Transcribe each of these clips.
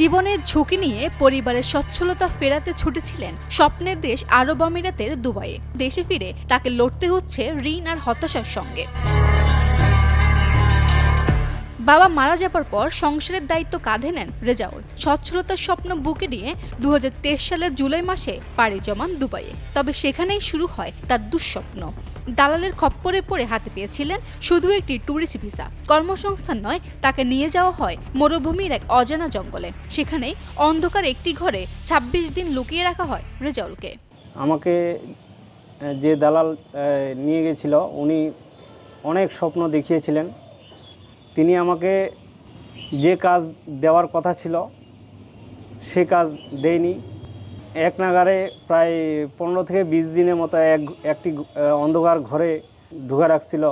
জীবনের ঝুঁকি নিয়ে পরিবারের সচ্ছলতা ফেরাতে ছুটেছিলেন স্বপ্নের দেশ আরব আমিরাতের দুবাইয়ে। দেশে ফিরে তাকে লড়তে হচ্ছে ঋণ আর হতাশার সঙ্গে। বাবা মারা যাবার পর সংসারের দায়িত্ব কাঁধে নেন রেজাউল। সচ্ছলতার স্বপ্ন বুকে নিয়ে 2023 সালের জুলাই মাসে পাড়ি জমান দুবাইয়ে। তবে সেখানেই শুরু হয় তার দুঃস্বপ্ন। দালালের খপ্পরে পড়ে হাতে পেয়েছিলেন শুধু একটি ট্যুরিস্ট ভিসা। কর্মসংস্থান নয়, তাকে নিয়ে যাওয়া হয় মরুভূমির এক অজানা জঙ্গলে। সেখানেই অন্ধকার একটি ঘরে 26 দিন লুকিয়ে রাখা হয় রেজাউলকে। আমাকে যে দালাল নিয়ে গেছিল উনি অনেক স্বপ্ন দেখিয়েছিলেন। তিনি আমাকে যে কাজ দেওয়ার কথা ছিল সে কাজ দেয়নি। এক নাগারে প্রায় 15 থেকে 20 দিনের মতো একটি অন্ধকার ঘরে ঢুকে রাখছিল।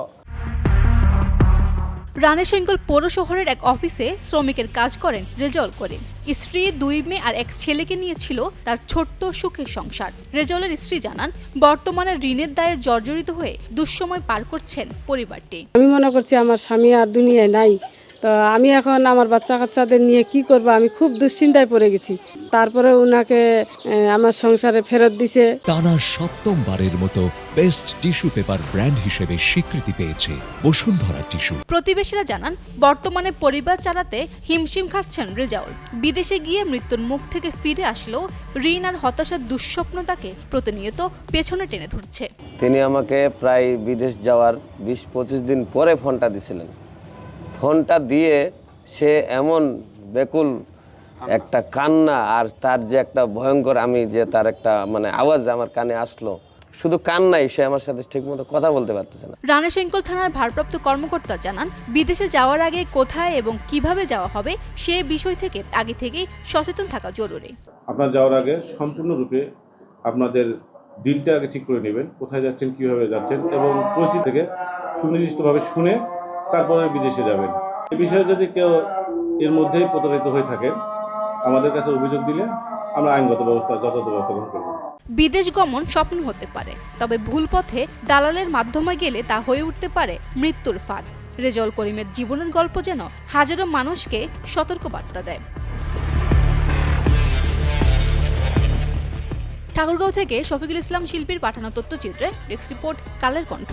রানীশঙ্কল পৌর শহরের এক অফিসে শ্রমিকের কাজ করেন রেজাউল করিম। স্ত্রী, 2 মেয়ে আর এক ছেলেকে নিয়েছিল তার ছোট্ট সুখের সংসার। রেজাউলের স্ত্রী জানান, বর্তমানে ঋণের দায়ে জর্জরিত হয়ে দুঃসময় পার করছেন পরিবারটি। আমি মনে করছি আমার স্বামী আর দুনিয়ায় নাই, তো আমি এখন আমার বাচ্চা কাচ্চাদের নিয়ে কি করব, আমি খুব দুশ্চিন্তায় পড়ে গেছি। তারপরে উনাকে আমার সংসারে ফেরত দিছে। টানা 7মবারের মতো বেস্ট টিস্যু পেপার ব্র্যান্ড হিসেবে স্বীকৃতি পেয়েছে বসুন্ধরা টিস্যু। প্রতিবেশীরা জানান, বর্তমানে পরিবার চালাতে হিমশিম খাচ্ছেন রেজাউল। বিদেশে গিয়ে মৃত্যুর মুখ থেকে ফিরে আসলেও ঋণ আর হতাশার দুঃস্বপ্ন তাকে প্রতিনিয়ত পেছনে টেনে ধরছে। তিনি আমাকে প্রায় বিদেশ যাওয়ার 20-25 দিন পরে ফোনটা দিছিলেন। ফোনটা দিয়ে সে এমন বেকুল একটা কান্না আর তার যে একটা ভয়ঙ্কর, আমি যে তার একটা আওয়াজ আমার কানে আসলো, শুধু কান্নাই, সে আমার সাথে ঠিকমতো কথা বলতে পারতেছে না। রানীশঙ্কল থানার ভারপ্রাপ্ত কর্মকর্তা জানান, বিদেশে যাওয়ার আগে কোথায় এবং কিভাবে যাওয়া হবে সে বিষয় থেকে আগে থেকেই সচেতন থাকা জরুরি। আপনার যাওয়ার আগে সম্পূর্ণরূপে আপনাদের ডিলটা আগে ঠিক করে নেবেন, কোথায় যাচ্ছেন, কীভাবে যাচ্ছেন, এবং পরিস্থিতি থেকে সুনির্দিষ্টভাবে শুনে তারপরে বিদেশে যাবেন। এই বিষয়ে যদি কেউ এর মধ্যেই প্রতারিত হয়ে থাকেন আমাদের কাছে অভিযোগ দিলে আমরা আইনগত ব্যবস্থা, যথাযথ ব্যবস্থা গ্রহণ করব। বিদেশ গমন স্বপ্ন হতে পারে, তবে ভুল পথে দালালের মাধ্যমে গেলে তা হয়ে উঠতে পারে মৃত্যুর ফাঁদ। রেজাউল করিমের জীবনের গল্প যেন হাজারো মানুষকে সতর্ক বার্তা দেয়। ঠাকুরগাঁও থেকে শফিকুল ইসলাম শিল্পীর পাঠানো তথ্যচিত্রে ডেস্ক রিপোর্ট, কালের কণ্ঠ।